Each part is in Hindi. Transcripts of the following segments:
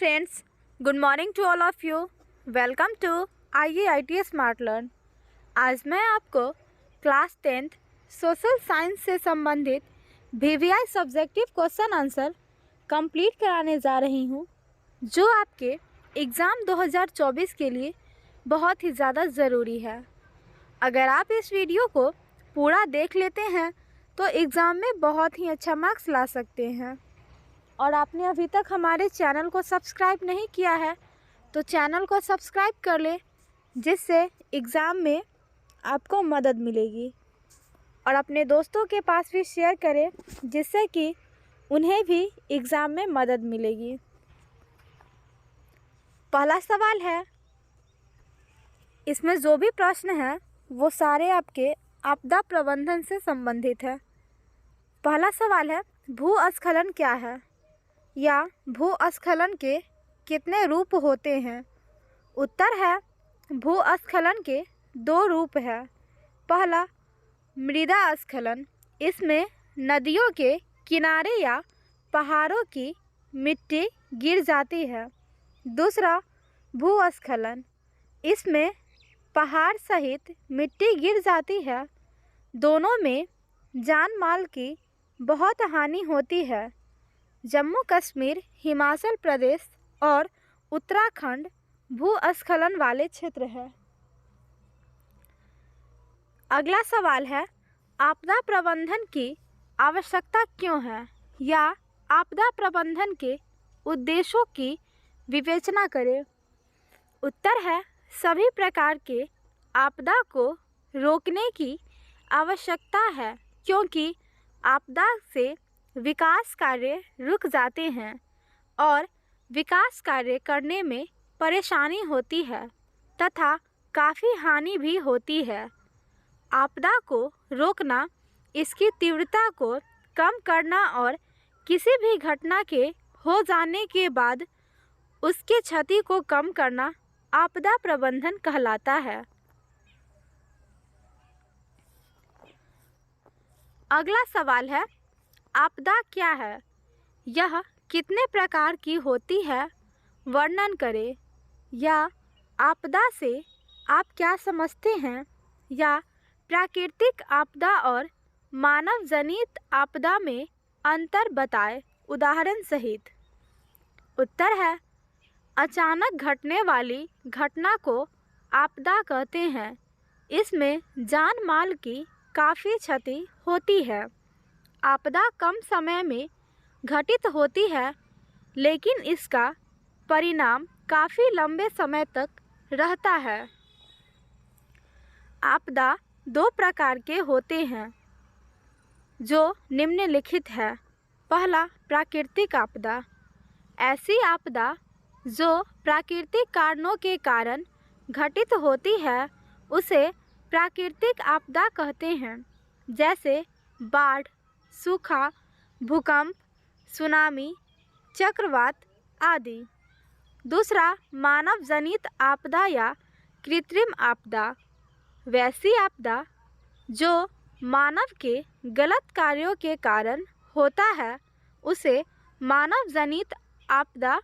friends, good morning to all of you. Welcome to IEIT smart learn. आज मैं आपको क्लास 10th सोशल साइंस से संबंधित VVI subjective question answer complete कराने जा रही हूँ, जो आपके एग्ज़ाम 2024 के लिए बहुत ही ज़्यादा ज़रूरी है। अगर आप इस वीडियो को पूरा देख लेते हैं तो एग्ज़ाम में बहुत ही अच्छा मार्क्स ला सकते हैं। और आपने अभी तक हमारे चैनल को सब्सक्राइब नहीं किया है तो चैनल को सब्सक्राइब कर ले, जिससे एग्ज़ाम में आपको मदद मिलेगी। और अपने दोस्तों के पास भी शेयर करें, जिससे कि उन्हें भी एग्ज़ाम में मदद मिलेगी। पहला सवाल है, इसमें जो भी प्रश्न है वो सारे आपके आपदा प्रबंधन से संबंधित है। पहला सवाल है, भूस्खलन क्या है या भूस्खलन के कितने रूप होते हैं? उत्तर है, भूस्खलन के 2 रूप हैं। पहला मृदा स्खलन, इसमें नदियों के किनारे या पहाड़ों की मिट्टी गिर जाती है। दूसरा भूस्खलन, इसमें पहाड़ सहित मिट्टी गिर जाती है। दोनों में जान माल की बहुत हानि होती है। जम्मू कश्मीर, हिमाचल प्रदेश और उत्तराखंड भूस्खलन वाले क्षेत्र है। अगला सवाल है, आपदा प्रबंधन की आवश्यकता क्यों है या आपदा प्रबंधन के उद्देश्यों की विवेचना करें। उत्तर है, सभी प्रकार के आपदा को रोकने की आवश्यकता है, क्योंकि आपदा से विकास कार्य रुक जाते हैं और विकास कार्य करने में परेशानी होती है तथा काफ़ी हानि भी होती है। आपदा को रोकना, इसकी तीव्रता को कम करना और किसी भी घटना के हो जाने के बाद उसके क्षति को कम करना आपदा प्रबंधन कहलाता है। अगला सवाल है, आपदा क्या है? यह कितने प्रकार की होती है? वर्णन करें। या आपदा से आप क्या समझते हैं? या प्राकृतिक आपदा और मानव जनित आपदा में अंतर बताएं, उदाहरण सहित। उत्तर है, अचानक घटने वाली घटना को आपदा कहते हैं। इसमें जान माल की काफ़ी क्षति होती है। आपदा कम समय में घटित होती है, लेकिन इसका परिणाम काफ़ी लंबे समय तक रहता है। आपदा 2 प्रकार के होते हैं, जो निम्नलिखित है। पहला प्राकृतिक आपदा, ऐसी आपदा जो प्राकृतिक कारणों के कारण घटित होती है उसे प्राकृतिक आपदा कहते हैं, जैसे बाढ़, सूखा, भूकंप, सुनामी, चक्रवात आदि। दूसरा मानव जनित आपदा या कृत्रिम आपदा, वैसी आपदा जो मानव के गलत कार्यों के कारण होता है उसे मानव जनित आपदा,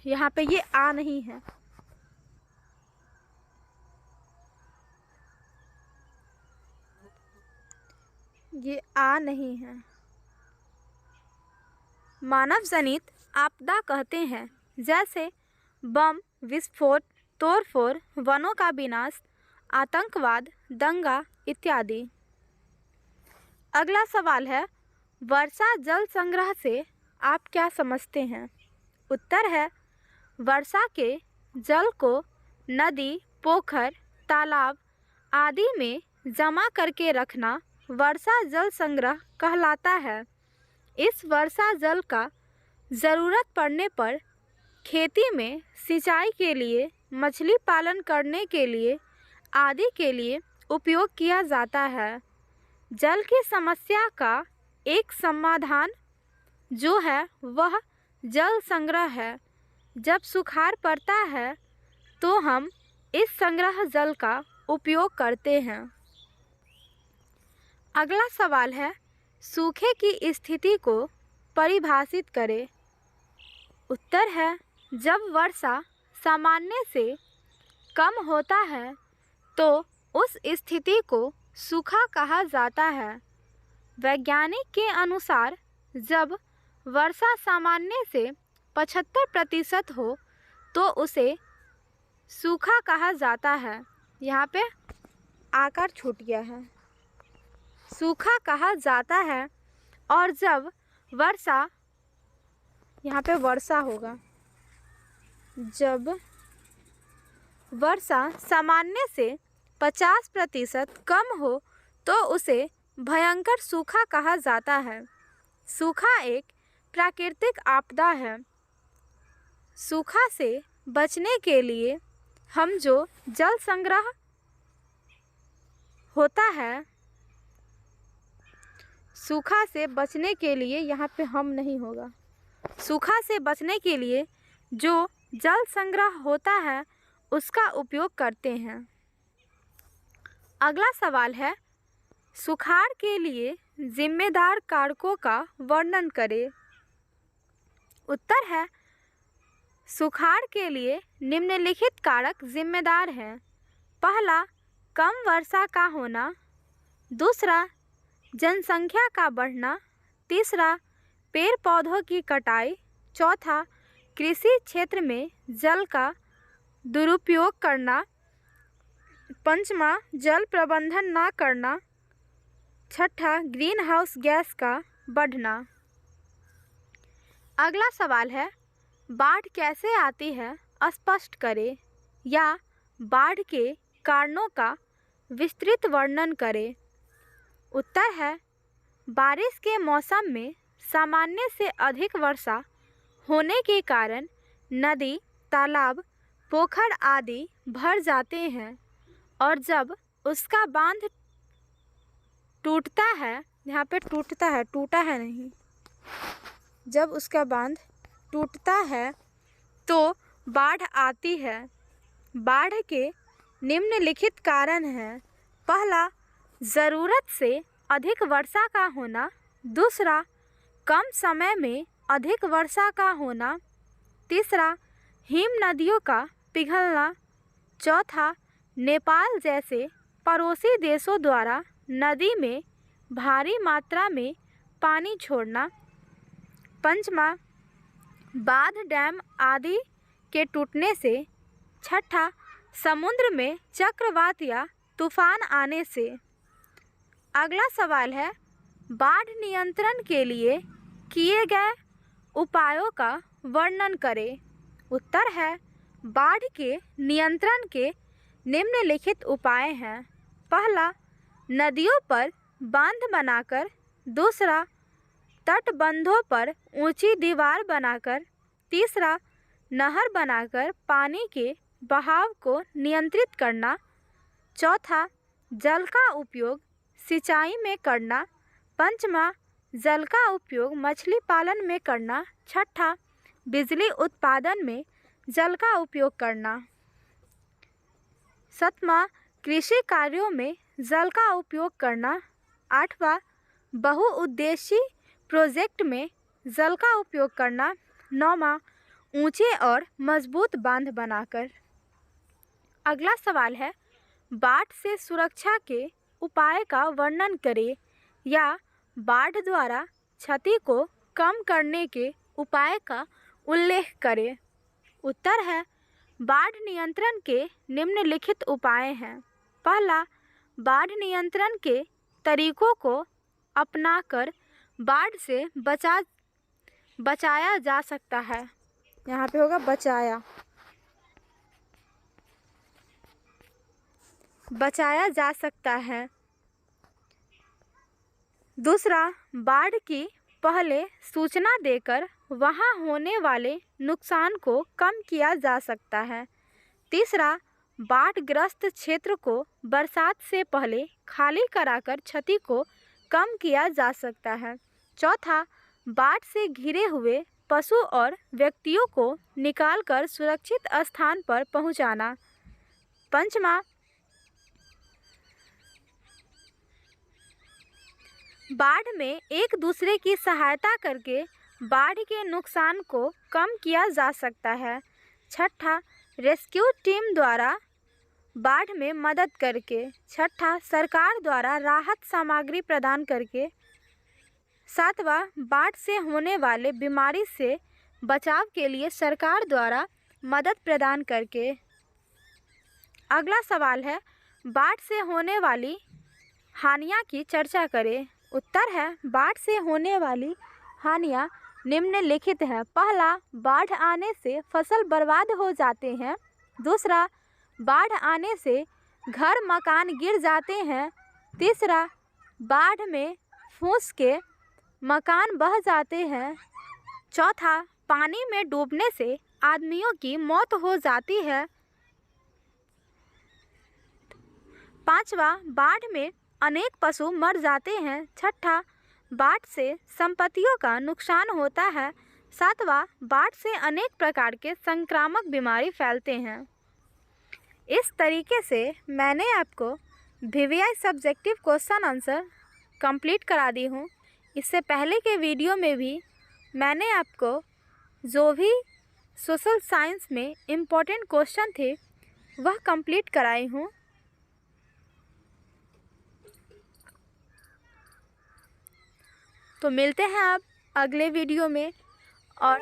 यहाँ पे ये आ नहीं है, ये आ नहीं है, मानव जनित आपदा कहते हैं, जैसे बम विस्फोट, तोड़फोड़, वनों का विनाश, आतंकवाद, दंगा इत्यादि। अगला सवाल है, वर्षा जल संग्रह से आप क्या समझते हैं? उत्तर है, वर्षा के जल को नदी, पोखर, तालाब आदि में जमा करके रखना वर्षा जल संग्रह कहलाता है। इस वर्षा जल का ज़रूरत पड़ने पर खेती में सिंचाई के लिए, मछली पालन करने के लिए आदि के लिए उपयोग किया जाता है। जल की समस्या का एक समाधान जो है वह जल संग्रह है। जब सुखाड़ पड़ता है तो हम इस संग्रह जल का उपयोग करते हैं। अगला सवाल है, सूखे की स्थिति को परिभाषित करें। उत्तर है जब वर्षा सामान्य से कम होता है तो उस स्थिति को सूखा कहा जाता है। वैज्ञानिक के अनुसार जब वर्षा सामान्य से 75% हो तो उसे सूखा कहा जाता है। यहाँ पे आकार छूट गया है। सूखा कहा जाता है। और जब वर्षा, यहाँ पे वर्षा होगा, जब वर्षा सामान्य से 50% कम हो तो उसे भयंकर सूखा कहा जाता है। सूखा एक प्राकृतिक आपदा है। सूखा से बचने के लिए हम जो जल संग्रह होता है, सूखा से बचने के लिए, यहाँ पे हम नहीं होगा, सूखा से बचने के लिए जो जल संग्रह होता है उसका उपयोग करते हैं। अगला सवाल है, सुखाड़ के लिए जिम्मेदार कारकों का वर्णन करें। उत्तर है, सुखाड़ के लिए निम्नलिखित कारक जिम्मेदार हैं। पहला, कम वर्षा का होना। दूसरा, जनसंख्या का बढ़ना। तीसरा, पेड़ पौधों की कटाई। चौथा, कृषि क्षेत्र में जल का दुरुपयोग करना। पांचवा, जल प्रबंधन न करना। छठा, ग्रीन हाउस गैस का बढ़ना। अगला सवाल है, बाढ़ कैसे आती है स्पष्ट करें, या बाढ़ के कारणों का विस्तृत वर्णन करें। उत्तर है, बारिश के मौसम में सामान्य से अधिक वर्षा होने के कारण नदी, तालाब, पोखर आदि भर जाते हैं और जब उसका बांध टूटता है, यहाँ पे टूटता है, टूटा है नहीं, जब उसका बांध टूटता है तो बाढ़ आती है। बाढ़ के निम्नलिखित कारण हैं। पहला, ज़रूरत से अधिक वर्षा का होना। दूसरा, कम समय में अधिक वर्षा का होना। तीसरा, हिम नदियों का पिघलना। चौथा, नेपाल जैसे पड़ोसी देशों द्वारा नदी में भारी मात्रा में पानी छोड़ना। पंचमा, बांध, डैम आदि के टूटने से। छठा, समुद्र में चक्रवात या तूफान आने से। अगला सवाल है, बाढ़ नियंत्रण के लिए किए गए उपायों का वर्णन करें। उत्तर है, बाढ़ के नियंत्रण के निम्नलिखित उपाय हैं। पहला, नदियों पर बांध बनाकर। दूसरा, तटबंधों पर ऊंची दीवार बनाकर। तीसरा, नहर बनाकर पानी के बहाव को नियंत्रित करना। चौथा, जल का उपयोग सिंचाई में करना। पंचमा, जल का उपयोग मछली पालन में करना। छठा, बिजली उत्पादन में जल का उपयोग करना। सातवां, कृषि कार्यों में जल का उपयोग करना। आठवां, बहुउद्देशीय प्रोजेक्ट में जल का उपयोग करना। नौवां, ऊंचे और मजबूत बांध बनाकर। अगला सवाल है, बाढ़ से सुरक्षा के उपाय का वर्णन करें, या बाढ़ द्वारा क्षति को कम करने के उपाय का उल्लेख करें। उत्तर है, बाढ़ नियंत्रण के निम्नलिखित उपाय हैं। पहला, बाढ़ नियंत्रण के तरीकों को अपनाकर बाढ़ से बचाया जा सकता है। यहाँ पे होगा बचाया जा सकता है। दूसरा, बाढ़ की पहले सूचना देकर वहां होने वाले नुकसान को कम किया जा सकता है। तीसरा, बाढ़ग्रस्त क्षेत्र को बरसात से पहले खाली कराकर क्षति को कम किया जा सकता है। चौथा, बाढ़ से घिरे हुए पशु और व्यक्तियों को निकालकर सुरक्षित स्थान पर पहुंचाना। पंचमा, बाढ़ में एक दूसरे की सहायता करके बाढ़ के नुकसान को कम किया जा सकता है। छठा, रेस्क्यू टीम द्वारा बाढ़ में मदद करके। छठा, सरकार द्वारा राहत सामग्री प्रदान करके। सातवां, बाढ़ से होने वाले बीमारी से बचाव के लिए सरकार द्वारा मदद प्रदान करके। अगला सवाल है, बाढ़ से होने वाली हानियाँ की चर्चा करें। उत्तर है, बाढ़ से होने वाली हानियाँ निम्नलिखित है। पहला, बाढ़ आने से फसल बर्बाद हो जाते हैं। दूसरा, बाढ़ आने से घर मकान गिर जाते हैं। तीसरा, बाढ़ में फंस के मकान बह जाते हैं। चौथा, पानी में डूबने से आदमियों की मौत हो जाती है। पांचवा, बाढ़ में अनेक पशु मर जाते हैं। छठा, बाढ़ से संपत्तियों का नुकसान होता है। सातवां, बाढ़ से अनेक प्रकार के संक्रामक बीमारी फैलते हैं। इस तरीके से मैंने आपको VVI subjective question answer complete करा दी हूँ। इससे पहले के वीडियो में भी मैंने आपको जो भी सोशल साइंस में इम्पोर्टेंट क्वेश्चन थे वह कंप्लीट कराई हूँ। तो मिलते हैं आप अगले वीडियो में। और